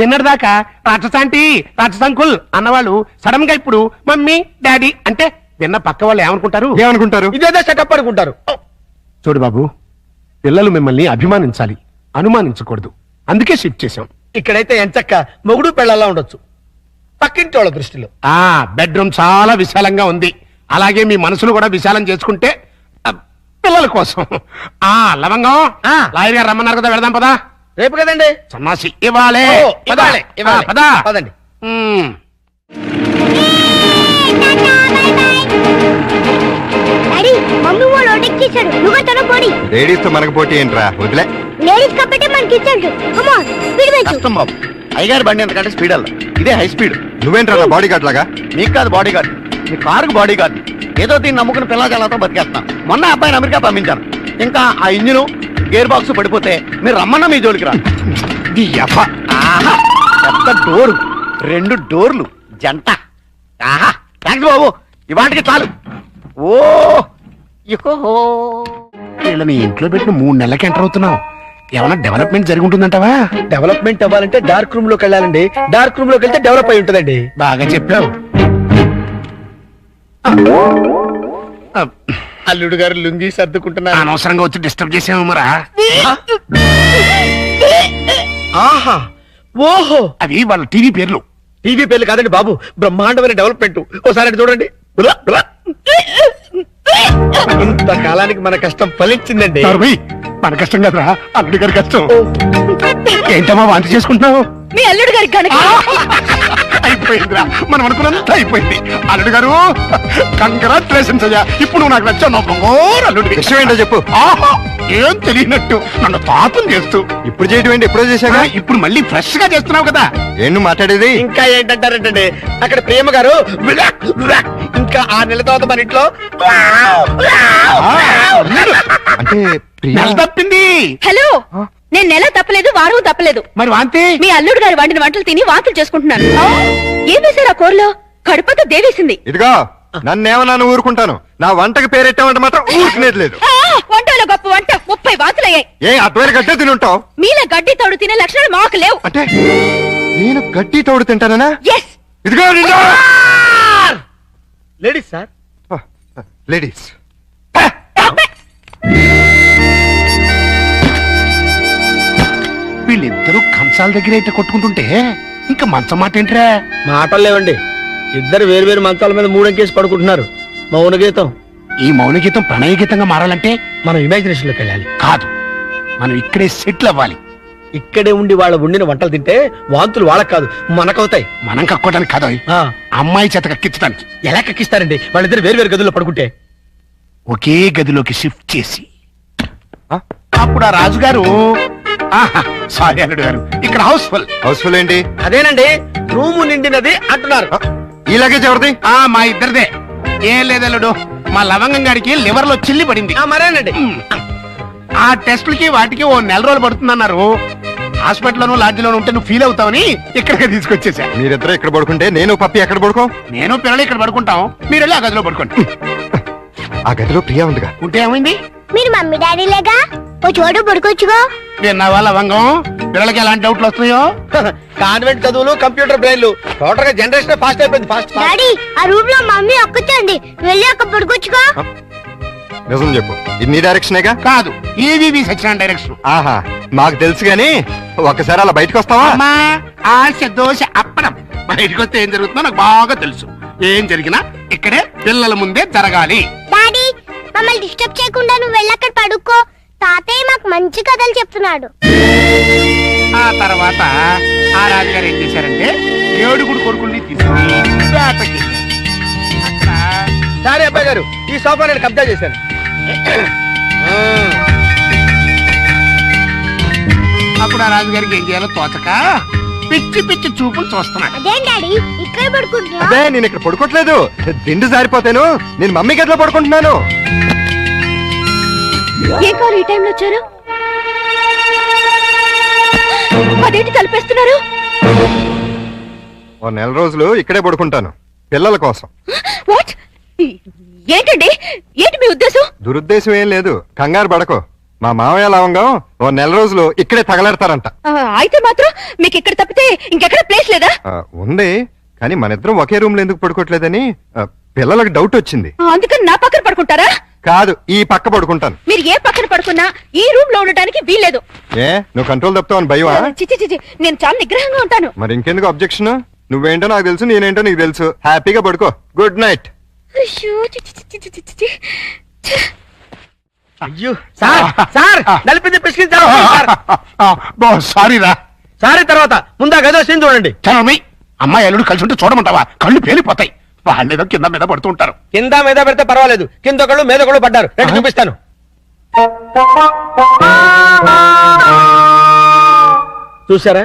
నిన్నటిదాకా రాక్షసాంటి రాక్షసాంకుల్ అన్నవాళ్ళు సడన్ గా ఇప్పుడు మమ్మీ డాడీ అంటే విన్న పక్క వాళ్ళు ఏమనుకుంటారు? ఏమనుకుంటారు? ఇదేదో సెటప్ అనుకుంటారు. చూడు బాబు, పిల్లలు మిమ్మల్ని అభిమానించాలి, అనుమానించకూడదు. అందుకే షిఫ్ట్ చేశాం. ఇక్కడైతే ఎంచక్క మొగుడు పెళ్ళలా ఉండొచ్చు, పక్కింటి వాళ్ళ దృష్టిలో. ఆ బెడ్రూమ్ చాలా విశాలంగా ఉంది. అలాగే మీ మనసును కూడా విశాలం చేసుకుంటే పిల్లల కోసం. ఆ లవంగం ఆ. లాయర్ గారు రమ్మన్నారు కదా, వెళదాం పదా. రేపు కదండి. సన్నాసి ఇవ్వాలే. ఓ, ఇవ్వాలే, ఇవ్వాలే. పదా పదండి. డాడీ మమ్మీ వాళ్ళు ఒడెక్కిచ్చాడు, నువ్వు తన పొడి. లేడీస్ తో మనకు పోటీ ఏంట్రా, వదిలే. లేడీస్ కాబట్టి మనకి ఇచ్చాడు. కమాన్ స్పీడ్ పెంచు. కష్టం బాబు, అయ్యగారి బండి ఎంతకంటే స్పీడ్ అల్ల, ఇదే హై స్పీడ్. నువ్వేంట్రా నా బాడీ గార్డ్ లాగా? మీకు కాదు బాడీ గార్డ్, మీ కారుకు బాడీ గార్డ్. ఏదో దీన్ని నమ్ముకుని పిల్లలతో బతికేస్తాను. మొన్న అబ్బాయిని అమెరికా పంపించాను. ఇంకా ఆ ఇంజిన్ గేర్ బాక్స్ పడిపోతే మీరు రమ్మన్నా మీ జోలికి రా. ఆహా, పెద్ద డోరు, 2 డోర్లు జంట. ఆహా థ్యాంక్స్ బాబు, ఇవాటికి చాలు. ఓ ఇహో వీళ్ళని ఇంట్లో పెట్టిన 3 నెలలకి ఎంటర్ అవుతున్నావు. ఏమైనా డెవలప్మెంట్ జరిగి ఉంటుందంటావా? డెవలప్మెంట్ అవ్వాలంటే డార్క్ రూమ్ లోకి వెళ్ళాలండి. డార్క్ రూమ్ లోకి వెళ్తే డెవలప్ అయి ఉంటుందండి. బాగా చెప్పావు. అల్లుడు గారు లుంగి సర్దుకుంటున్నారు. అనవసరంగా వచ్చి డిస్టర్బ్ చేసాము మరా. ఆహా ఓహో, అవి వాళ్ళ టీవీ పేర్లు. టీవీ పేర్లు కాదండి బాబు, బ్రహ్మాండమైన డెవలప్మెంట్. ఓసారి అటు చూడండి. బులా, బులా. ఇంతకాలానికి మన కష్టం ఫలించిందండి. నరుమై, మన కష్టం కదరా, అల్లుడి గారి కష్టం. ఏంటమ్మా వాంతి చేసుకుంటున్నావు? మీ అల్లుడు గారికి కనుక అయిపోయిందిరా, మనం అనుకున్నంత అయిపోయింది. అల్లుడు గారు కంగ్రాచులేషన్స్ అయ్యా, ఇప్పుడు నువ్వు నాకు నచ్చావు. నా బంగారు అల్లుడి. విషయం ఏంటో చెప్పు. ఆహా, ఏం తెలియనట్టు నన్ను పాపం చేస్తూ ఇప్పుడు చేయటం ఏంటి? ఎప్పుడో చేశాగా. ఇప్పుడు మళ్ళీ ఫ్రెష్ గా చేస్తున్నావు కదా. ఏం నువ్వు మాట్లాడేది? ఇంకా ఏంటంటారంటే అక్కడ ప్రేమ గారు బులా, బులా. ఇంకా 6 నెలల తర్వాత మన ఇంట్లో అంటే ప్రియా. నెల తప్పింది. హలో, నేను నెల తప్పలేదు, వారం తప్పలేదు. మరి వాంతి మీ అల్లుడు గారు వండిన వంటలు తిని వాంతులు చేసుకుంటున్నాను. ఏం వేశారు ఆ కూరలో? కడుపుతో దేవేసింది. ఇదిగో నన్నేమన్నా ఊరుకుంటాను, నా వంటకి పేరెట్టామంటే మాత్రం ఊరుకునేది లేదు. వంటలో గొప్ప వంట 30 వాంతులయ్యాయి. ఏ అద్వైన గడ్డే తినుంటావు? మీలా గడ్డి తోడు తినే లక్షణాలు మాకు లేవు. అంటే నేను గడ్డి తోడు తింటానా? ఎస్, ఇదిగో లేడీస్ సార్. లేడీస్. వీళ్ళిద్దరూ కంచాల దగ్గర అయితే కొట్టుకుంటుంటే ఇంకా మంచం మాట ఏంట్రా? మాటలు లేవండి, ఇద్దరు వేరు వేరు మంచాల మీద 3 అంకేసి పడుకుంటున్నారు. మౌన గీతం. ఈ మౌన గీతం ప్రణయ గీతంగా మారాలంటే మనం ఇమాజినేషన్ లోకి వెళ్ళాలి. కాదు, మనం ఇక్కడే సెటిల్ అవ్వాలి. ఇక్కడే ఉండి వాళ్ళ వండిన వంటలు తింటే వాంతులు వాళ్ళకి కాదు మనకవుతాయి. మనం కక్కోవడానికి కాదు, ఆ, అమ్మాయి చేత కక్కించడానికి. ఎలా కక్కిస్తారండి వాళ్ళిద్దరు వేరు వేరు గదుల్లో పడుకుంటే? ఒకే గదిలోకి షిఫ్ట్ చేసి ఆ? అప్పుడు ఆ రాజుగారు సారీ అల్లుడు గారు, ఇక్కడ హౌస్ఫుల్. హౌస్ఫుల్ ఏంటి? అదేనండి, రూము నిండినది అంటున్నారు. ఈ లగేజ్ ఎవరిది? మా ఇద్దరిదే. ఏం లేదల్లుడు, మా లవంగం గారికి లివర్ లో చిల్లి పడింది. మరేనండి, ఆ టెస్టులకి వాటికి 1 నెల రోజులు పడుతుందన్నారు. హాస్పిటల్లోనూ లాడ్జిలోనూ ఉంటే నువ్వు ఫీల్ అవుతావని ఇక్కడికి తీసుకొచ్చేసా. మీరిద్దరు ఇక్కడ పడుకుంటే నేను పప్పి ఎక్కడ పడుకో? నేను పిల్లలు ఇక్కడ పడుకుంటాం, మీరు వెళ్ళి ఆ గదిలో పడుకోండి. ఆ గదిలో ప్రియా ఉందిగా. ఉంటే ఏమైంది? మీరు మమ్మీ డాడీలేగా, ఓ చోటు పడుకోవచ్చుగా. విన్నావా లవంగం, పిల్లలకి ఎలాంటి డౌట్లు వస్తున్నాయో? కాన్వెంట్ చదువులు, కంప్యూటర్ బ్రెయిన్లు, టోటల్ గా జనరేషన్ ఫాస్ట్ అయిపోయింది. ఫాస్ట్ డాడీ ఆ రూమ్ లో మమ్మీ ఒక్కచండి, వెళ్ళి అక్కడ పడుకోవచ్చుగా. నిజం చెప్పు, ఇది నీ డైరెక్షనేగా? కాదు, ఏవి సచిన డైరెక్షన్. ఆహా, మాకు తెలుసు గాని ఒక్కసారి అలా బయటకు వస్తావా? అమ్మా, ఆశ దోశ అప్పడం. బయటకు వస్తే ఏం జరుగుతుందో నాకు బాగా తెలుసు. ఏం జరిగినా ఇక్కడే పిల్లల ముందే జరగాలి. డాడీ మమ్మల్ని డిస్టర్బ్ చేయకుండా నువ్వు వెళ్ళి అక్కడ పడుకో. తాతయ్య మాకు మంచి కథలు చెప్తున్నాడు. ఆ తర్వాత ఆ రాజుగారు ఏం చేశారంటే 7 కొడుకుల్ని తీసుకుని వేటకి వెళ్ళారు. అక్కడ సరే అబ్బాయి గారు, ఈ సోఫా నేను కబ్జా చేశాను. అప్పుడు ఆ రాజుగారికి ఏం చేయాలో తోచక పిచ్చి పిచ్చి చూపులు చూస్తున్నాడు. అదేం డాడీ ఇక్కడే పడుకుంటున్నా? అదే నేను ఇక్కడ పడుకోవట్లేదు, దిండు జారిపోతాను. నేను మమ్మీ గదిలో పడుకుంటున్నాను. ఏం కావాలి ఈ టైంలో వచ్చారు? అదేంటి తలపేస్తున్నారు? ఓ నెల రోజులు ఇక్కడే పడుకుంటాను పిల్లల కోసం. వాట్? ఏంటండి, ఏంటి మీ ఉద్దేశం? దురుద్దేశం ఏం లేదు, కంగారు పడకో. మా మామయ్య లవంగం ఓ నెల రోజులు ఇక్కడే తగలెడతారంట. అయితే మాత్రం మీకు ఇక్కడ తప్పితే ఇంకెక్కడ ప్లేస్ లేదా? ఉంది, కానీ మన ఇద్దరం ఒకే రూమ్ లో ఎందుకు పడుకోవట్లేదని పిల్లలకు డౌట్ వచ్చింది. అందుకని నా పక్కన పడుకుంటారా? కాదు, ఈ పక్క పడుకుంటాను. మీరు ఏ పక్కన పడుకున్నా ఈ రూమ్ లో ఉండడానికి వీల్లేదు. ఏ నువ్వు కంట్రోల్ తప్పుతావు అని భయమా? చిచి చిచి, నేను చాలా నిగ్రహంగా ఉంటాను. మరి ఇంకెందుకు అబ్జెక్షన్? నువ్వేంటో నాకు తెలుసు, నేనేంటో నీకు తెలుసు. హ్యాపీగా పడుకో. Good night. అయ్యో, చిచి చిచి చిచి చిచి. అయ్యో సార్ సార్ నలిపింది పిసికించారు సార్. సారీరా. సారీ తర్వాత ముందా గదో సీన్ చూడండి. చలమి అమ్మాయి అల్లుడు కలిసి ఉంటే చూడమంటావా? కళ్ళు పేలిపోతాయి. వాళ్ళేదో కింద మీద పడుతూ ఉంటారు. కింద మీద పెడితే పర్వాలేదు, కింద ఒకళ్ళు మీద ఒకళ్ళు పడ్డారు. రండి చూపిస్తాను. చూసారా,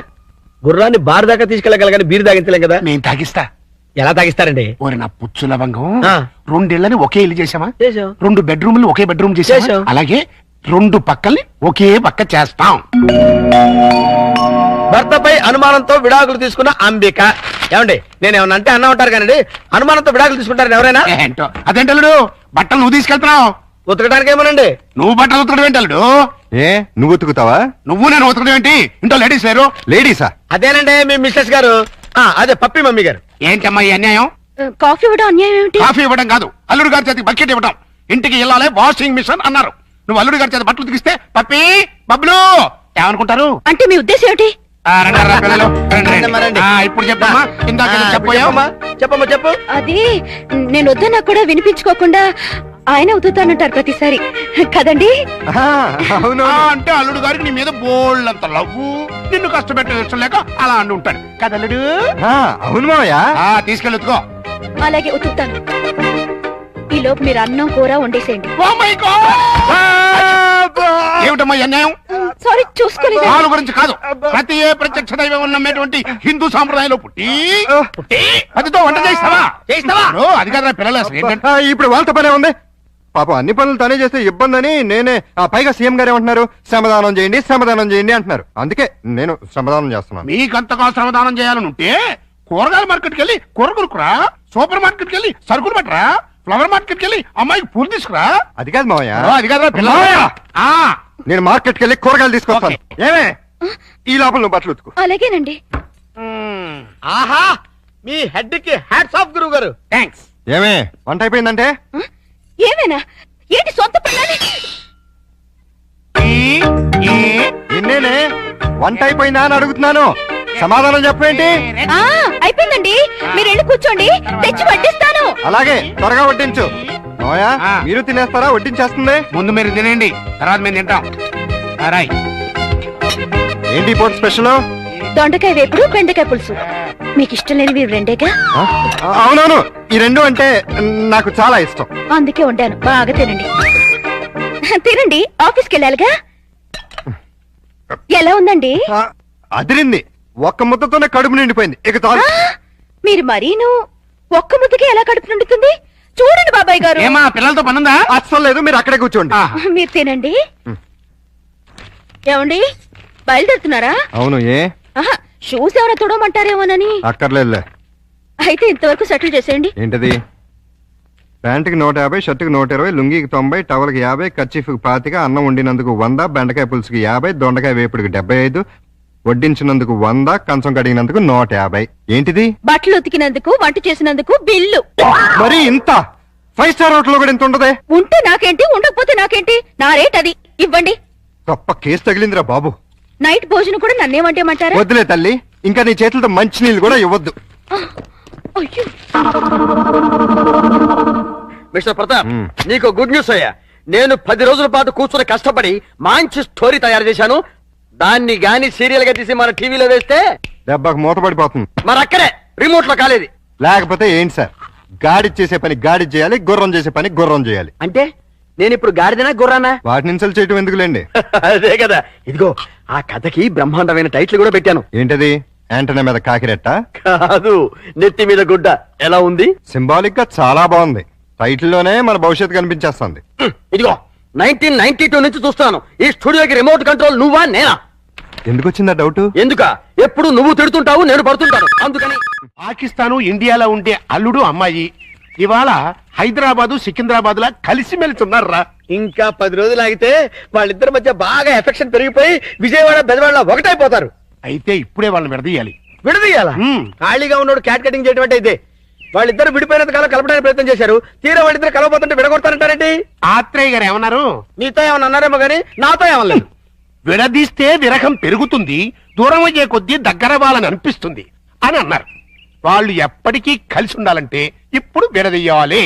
గుర్రాన్ని బార్ దాకా తీసుకెళ్ళగలగాని బీరు తాగించలేం కదా. నేను తాగిస్తా. ఎలా తాగిస్తారండి? ఓరి నా పుచ్చు లవంగం, ఆ. 2 ఇళ్ళని ఒకే ఇల్లు చేసామా? చేసాం. 2 బెడ్రూమ్లు ఒకే బెడ్రూమ్ చేసాం. చేసాం. అలాగే 2 పక్కల్ని ఒకే పక్క చేస్తాం. భర్తపై అనుమానంతో విడాకులు తీసుకున్న అంబిక. ఏమండి, నేను ఏమన్నా అంటే అన్నా ఉంటారు కానీ అనుమానంతో విడాకులు తీసుకుంటారని ఎవరైనా? ఏంటో అదేంటల్లుడు, బట్టలు నువ్వు తీసుకెళ్తున్నావు. ఉతకడానికి ఏమోనండి. నువ్వు బట్టలు ఉతకడం ఏంటల్లుడు? ఏ నువ్వు ఉతుకుతావా? నువ్వు నేను ఉతకడం ఏంటి? ఇంట్లో లేడీస్ లేరు? లేడీసా? అదేనండి మీ మిస్సెస్ గారు. అదే పప్పి మమ్మీ గారు. ఏంటమ్మా ఈ అన్యాయం? కాఫీ ఇవ్వడం అన్యాయం ఏమిటి? కాఫీ ఇవ్వడం కాదు, అల్లుడు గారి చేతికి బకెట్ ఇవ్వడం. ఇంటికి వెళ్ళాలి వాషింగ్ మిషన్ అన్నారు. నువ్వు అల్లుడు గారి చేతి బట్టలు ఉతికిస్తే పప్పి బబ్లు ఏమనుకుంటారు? అంటే మీ ఉద్దేశం ఏమిటి? రండి, రా పిల్లలు, రండి, రండి. రండి. ఇప్పుడు చెప్పమ్మా. ఇందాక చెప్పబోయావమ్మా. చెప్పమ్మా చెప్పు. అది నేను వద్దన్నా కూడా వినిపించుకోకుండా ఆయన ఉతుతానంటారు ప్రతిసారి కదండి. అవును. అంటే అల్లుడు గారికి నీ మీద బోళ్ళంత లవ్వు, నిన్ను కష్టపెట్టే ఇష్టం లేక అలా అంటూ ఉంటాడు కదా అల్లుడు? అవును మామయ్య. తీసుకెళ్ళుకో. అలాగే ఉతుకుతాను. ఈ లోపు మీరు అన్నం కూర వండేసేయండి. ఏమిటమ్మా ఈ అన్యాయం? సారీ, చూసుకోలేదు. వాళ్ళ గురించి కాదు, ప్రతి ఏ ప్రత్యక్ష దైవం నమ్మేటువంటి హిందూ సాంప్రదాయంలో పుట్టి అదితో వంట చేస్తావా? అది కాదు పిల్లలు అసలు ఏంటంటే ఇప్పుడు వాళ్ళతో పనే ఉంది. పాపం అన్ని పనులు తనే చేస్తే ఇబ్బంది అని నేనే. పైగా సీఎం గారు ఏమంటున్నారు? శ్రమదానం చేయండి, శ్రమదానం చేయండి అంటున్నారు. అందుకే నేను శ్రమదానం చేస్తున్నాను. మీకంతగా శ్రమదానం చేయాలని ఉంటే కూరగాయల మార్కెట్కి వెళ్ళి కూర కొనుక్కురా, సూపర్ మార్కెట్కి వెళ్ళి సరుకులు పట్టరా, ఫ్లవర్ మార్కెట్కి వెళ్ళి అమ్మాయికి పూలు తీసుకురా. అది కాదు మామయ్య. అది కాదు పిల్ల. నేను మార్కెట్కి వెళ్ళి కూరగాయలు తీసుకొస్తాను. ఏమే ఈ లోపల నువ్వు బట్టలు ఉతుకు. అలాగేనండి. ఆహా, మీ హెడ్ కి హ్యాట్స్ ఆఫ్ గురువు గారు. థ్యాంక్స్. ఏమే వంట అయిపోయిందంటే? ఏమైనా ఏంటి సొంత పనులని? నిన్నేనే వంట అయిపోయిందా అని అడుగుతున్నాను. సమాధానం చెప్పేంటి? అయిపోయిందండి, మీరు వెళ్ళి కూర్చోండి, తెచ్చి వడ్డిస్తాను. అలాగే త్వరగా వడ్డించు. మామయ్య మీరు తినేస్తారా? వడ్డించేస్తుంది. ముందు మీరు తినండి, తర్వాత మేము తింటాం. రాయ్. ఏంటి ఇప్పుడు స్పెషల్? దొండకాయ వేపుడు, బెండకాయ పులుసు. మీకు ఇష్టం లేనివి ఇవి రెండేగా? అవునవును, ఈ 2 అంటే నాకు చాలా ఇష్టం. అందుకే వండాను, బాగా తినండి. తినండి, ఆఫీస్కి వెళ్ళాలిగా. ఎలా ఉందండి? అదిరింది. ఒక్క ముద్దతోనే కడుపు నిండిపోయింది. ఇక చాలు. మీరు మరీను ఒక్క ముద్దకే ఎలా కడుపు నిండుతుంది? చూడండి బాబాయ్ గారు. ఏమా పిల్లలతో పనుందా? అస్సలు లేదు, మీరు అక్కడే కూర్చోండి. మీరు తినండి. ఏమండి, బయలుదేరుతున్నారా? అవును. ఏ షూస్ ఏమైనా తుడమంటారేమోనని. అక్కర్లేదులే. అయితే ఇంతవరకు సెటిల్ చేసేయండి. ఏంటది? ప్యాంటుకి 150, షర్టుకి 120, లుంగీకి 90, టవల్కి 50, కర్చీఫ్కి 25, అన్నం వండినందుకు 100, బెండకాయ పులుసుకి 50, దొండకాయ వేపుడికి 75, వడ్డించినందుకు 100, కంచం కడిగినందుకు 150. ఏంటిది? బట్టలు ఉతికినందుకు, వంట చేసినందుకు బిల్లు. మరి ఇంత? 5 స్టార్ హోటల్ కూడా ఇంత ఉండదే? ఉంటే నాకేంటి, ఉండకపోతే నాకేంటి, నా రేట్ అది. ఇవ్వండి. గొప్ప కేసు తగిలిందిరా బాబు. నైట్ భోజనం కూడా నన్నేమంటేమంటారా? వద్దులే తల్లి, ఇంకా నీ చేతులతో మంచినీళ్ళు కూడా ఇవ్వద్దు. అయ్యో, మిస్టర్ ప్రతాప్, నీకు గుడ్ న్యూస్ అయ్యా. నేను 10 రోజుల పాటు కూర్చొని కష్టపడి మంచి స్టోరీ తయారు చేశాను. దాన్ని గాని సీరియల్ గా తీసి మన టీవీలో వేస్తే దెబ్బకు మూతపడిపోతుంది. మరి అక్కడే రిమోట్ లో కాలేదు. లేకపోతే ఏంటి సార్? గాడి చేసే పని గాడి చేయాలి, గుర్రం చేసే పని గుర్రం చేయాలి. అంటే నేను ఇప్పుడు గాడిదనా గుర్రానా? వాటిని ఇన్సల్ట్ చేయటం ఎందుకులేండి. అదే కదా. ఇదిగో ఆ కథకి బ్రహ్మాండమైన టైటిల్ కూడా పెట్టాను. ఏంటది? యాంటనా మీద కాకిరెట్ట? కాదు, నెత్తి మీద గుడ్డ. ఎలా ఉంది? సింబాలిక్ గా చాలా బాగుంది. టైటిల్ లోనే మన భవిష్యత్తు కనిపించేస్తుంది. ఇదిగో 1992 నుంచి చూస్తున్నాను. ఈ స్టూడియోకి రిమోట్ కంట్రోల్ నువ్వా నేనా? ఎందుకు వచ్చిందా డౌట్? ఎందుక? ఎప్పుడు నువ్వు తిడుతుంటావు, నేను పడుతుంటాను. అందుకని పాకిస్తాను ఇండియాలో ఉండే అల్లుడు అమ్మాయి ఇవాళ హైదరాబాదు సికింద్రాబాద్ లా కలిసి మెలుతున్నారా? ఇంకా 10 రోజులు ఆగితే వాళ్ళిద్దరి మధ్య బాగా ఎఫెక్షన్ పెరిగిపోయి విజయవాడ బెజవాడ ఒకటైపోతారు. అయితే ఇప్పుడే వాళ్ళని విడదీయాలి. విడదీయాలా? ఖాళీగా ఉన్నోడు క్యాట్ కటింగ్ చేయడం అంటే ఇదే. వాళ్ళిద్దరు విడిపోయినంత కాలం కలపడానికి ప్రయత్నం చేశారు. తీరా వాళ్ళిద్దరు కలవబోతుంటే విడగొడతారంటారేంటి? ఆత్రేయ గారు ఏమన్నారు? నీతో ఏమన్నా అన్నారేమో గానీ నాతో ఏమనలేదు. విడదీస్తే విరహం పెరుగుతుంది, దూరం అయ్యే కొద్దీ దగ్గర వాళ్ళని అనిపిస్తుంది అని అన్నారు. వాళ్ళు ఎప్పటికీ కలిసి ఉండాలంటే ఇప్పుడు విడదీయాలి.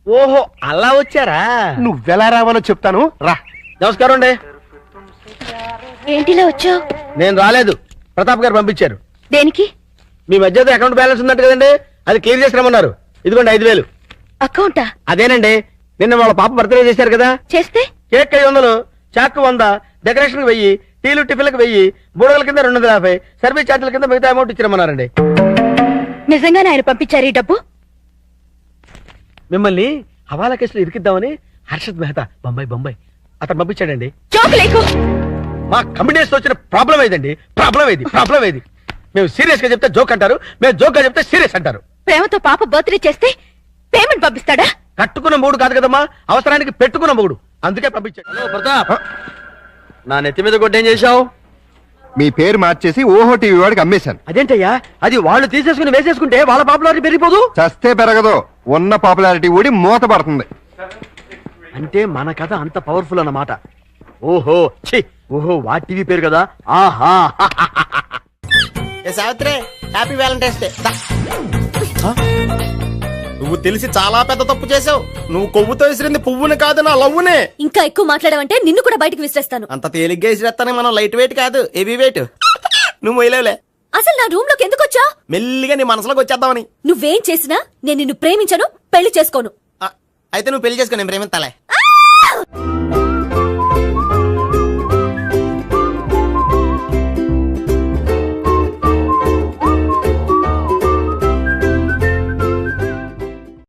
ఓహో, అలా వచ్చారా? నువ్వెలా రావాలో చెప్తాను రా. నమస్కారం అండి. ఏంటిలా వచ్చావు? నేను రాలేదు, ప్రతాప్ గారు పంపించారు. దేనికి? మీ మధ్య అకౌంట్ బ్యాలెన్స్ ఉందంట కదండి, అది క్లియర్ చేసి రమ్మన్నారు. ఇదిగోండి 5,000. అకౌంటా? అదేనండి, నిన్న వాళ్ళ పాప బర్త్డే చేశారు కదా. చేస్తే కేక్ 500, చాకు 100, డెకరేషన్ 1000, టీలు టిఫిన్లకు 1000, బూడగల కింద 250, సర్వీస్ ఛార్జీల కింద మిగతా అమౌంట్ ఇచ్చిరమ్మన్నారండి. నిజంగానే ఆయన పంపించారు ఈ డబ్బు? మిమ్మల్ని హవాలా కేసులో ఇరికిద్దామని హర్షద్ మెహతా బొంబాయి అతను పంపించాడండి. జోక్ లేకు. మా కమిటీస్ వచ్చిన ప్రాబ్లం ఏదండి? ప్రాబ్లం ఏది? మేము సీరియస్ గా చెప్తే జోక్ అంటారు, మేము జోక్ గా చెప్తే సీరియస్ అంటారు. ప్రేమతో పాప బర్త్డే చేస్తే పేమెంట్ పంపిస్తాడా? కట్టుకున్న మూడు కాదు కదమ్మా, అవసరానికి పెట్టుకున్న మూడు, అందుకే పంపించాడు. హలో ప్రతాప్, నా నెత్తి మీద గుడ్డ ఏం చేశావు? మీ పేరు మార్చేసి ఓహో టీవీ వాడికి అమ్మేశాను. అదేంటయ్యా, అది వాళ్ళు తీసేసుకుని వేసేసుకుంటే వాళ్ళ పాపులారిటీ పెరిగిపోదు. చస్తే పెరగదు, ఉన్న పాపులారిటీ ఊడి మూత పడుతుంది. అంటే మన కథ అంత పవర్ఫుల్ అన్నమాట. ఓహో ఓహో వా టీవీ పేరు కదా. ఆహా సావిత్రి, హ్యాపీ వ్యాలంటైన్స్ డే. నువ్వు తెలిసి చాలా పెద్ద తప్పు చేసావు. నువ్వు కొవ్వుతో విసిరింది పువ్వుని కాదు, నా లవ్వునే. ఇంకా ఎక్కువ మాట్లాడావంటే నిన్ను కూడా బయటకు విసిరేస్తాను. అంత తేలిగ్గా విసిరేస్తానే, మనం లైట్ వెయిట్ కాదు, హెవీ వెయిట్. నువ్వు మొయ్యలేవులే. అసలు నా రూమ్ లోకి ఎందుకు వచ్చా? మెల్లిగా నీ మనసులోకి వచ్చేద్దామని. నువ్వేం చేసినా నేను నిన్ను ప్రేమించను, పెళ్లి చేసుకోను. అయితే నువ్వు పెళ్లి చేసుకో, నేను ప్రేమిస్తాలే.